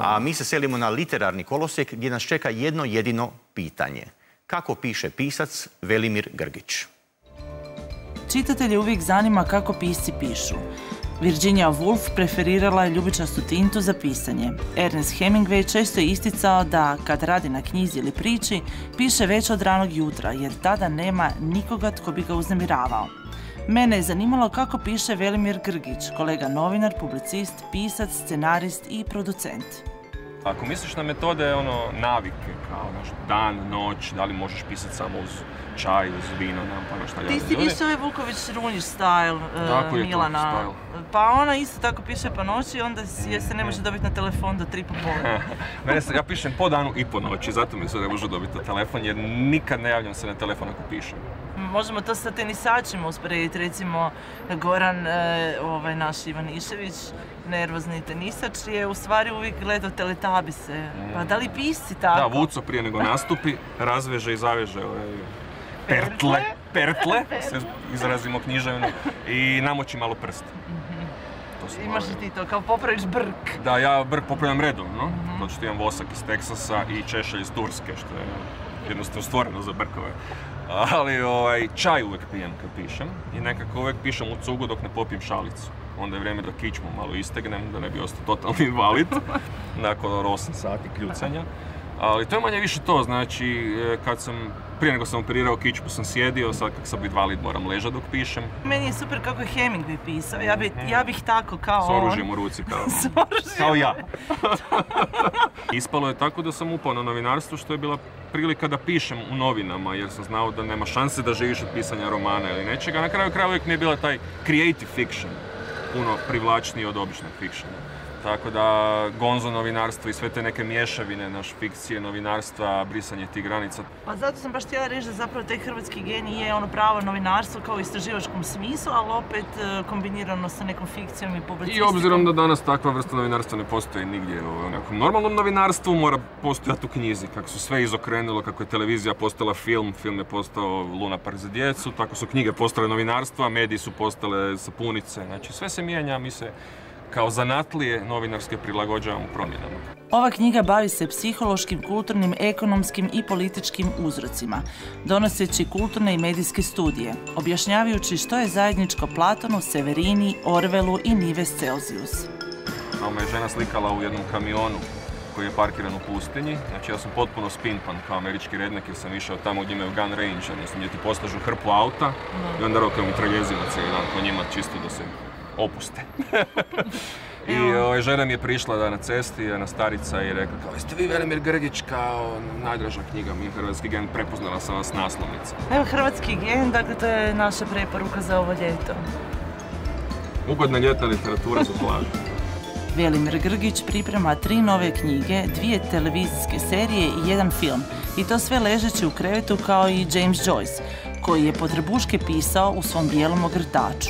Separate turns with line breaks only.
A mi se selimo na literarni kolosijek gdje nas čeka jedno jedino pitanje. Kako piše pisac Velimir Grgić?
Čitatelje uvijek zanima kako pisci pišu. Virginia Woolf preferirala je ljubičastu tintu za pisanje. Ernest Hemingway često je isticao da, kad radi na knjizi ili priči, piše već od ranog jutra, jer tada nema nikoga tko bi ga uznemiravao. Mene je zanimalo kako piše Velimir Grgić, kolega novinar, publicist, pisac, scenarist i producent.
Ako misliš na metode navike, kao dan, noć, da li možeš pisati samo uz čaj, uz vino, nemam pa šta
Ti si više ovaj Vuković-Runjić style Milana. Pa ona isto tako piše po noći, onda se ne može dobiti na telefon do 3 popodne.
Ja pišem po danu i po noći, zato mi se ne može dobiti na telefon, jer nikad ne javljam se na telefon ako pišem.
Možemo to sa tenisačima usporediti, recimo Goran, naš Ivanišević, nervozni tenisač, je u stvari uvijek gledao Teletabise. Pa da li pisci tako?
Da, Vuco prije nego nastupi razveže i zaveže pertle, se izrazimo književno, i namoči malo prst.
Imaš i ti to, kao popraviš brk.
Da, ja brk popravljam redovno, zato što imam vosak iz Teksasa i češelj iz Turske, što je jednostavno stvoreno za brkove. Ali čaj uvijek pijem kad pišem i nekako uvijek pišem u cugu dok ne popijem šalicu. Onda je vrijeme da kičmu malo istegnem, da ne bi ostao totalni invalid nakon 8 sati kljucanja. Ali to je manje više to, znači prije nego sam operirao kičmu sam sjedio, sad kak sam invalid moram ležati dok pišem.
Meni je super kako je Hemingway pisao, ja bih tako kao on.
S oružjem u ruci kao ja. Ispalo je tako da sam upao na novinarstvo, što je bila prilika da pišem u novinama, jer sam znao da nema šanse da živiš od pisanja romana ili nečega. Na kraju uvijek mi je bila taj creative fiction puno privlačniji od običnog fictiona. Tako da gonzo novinarstvo i sve te neke mješavine, fikcije, novinarstva, brisanje tih granica.
Pa zato sam baš htjela reći da zapravo taj hrvatski genij je pravo novinarstvo kao u istraživačkom smislu, ali opet kombinirano sa nekom fikcijom i publicistikom.
I obzirom da danas takva vrsta novinarstva ne postoji nigdje u nekom normalnom novinarstvu, mora postojati u knjizi. Kako su sve izokrenulo, kako je televizija postala film je postao Luna Park za djecu, tako su knjige postale novinarstva, mediji su postale sapunice. Znači sve se mijenja, mi se kao zanatlije novinarske prilagođavamo promjenama.
Ova knjiga bavi se psihološkim, kulturnim, ekonomskim i političkim uzrocima, donoseći kulturne i medijske studije, objašnjavajući što je zajedničko Platonu, Severini, Orwellu i Nives Celsius.
Tamo me je žena slikala u jednom kamionu koji je parkiran u pustinji. Znači ja sam potpuno spinpan kao američki redneck jer sam išao tamo gdje imaju gun range, odnosno gdje ti poslažu hrpu auta i onda rokaju mitraljezima cijeli dan po njima čisto da se opuste. I žena mi je prišla na cesti, jedna starica, i rekla kao, jeste vi Velimir Grgić, kao najdraža knjiga mi je Hrvatski gen, prepoznala sam vas naslovnice.
Evo Hrvatski gen, dakle to je naša preporuka za ovo ljeto.
Ugodna ljetna literatura za plažu.
Velimir Grgić priprema 3 nove knjige, 2 televizijske serije i 1 film. I to sve ležeći u krevetu kao i James Joyce, koji je potrebuške pisao u svom bijelom ogrtaču.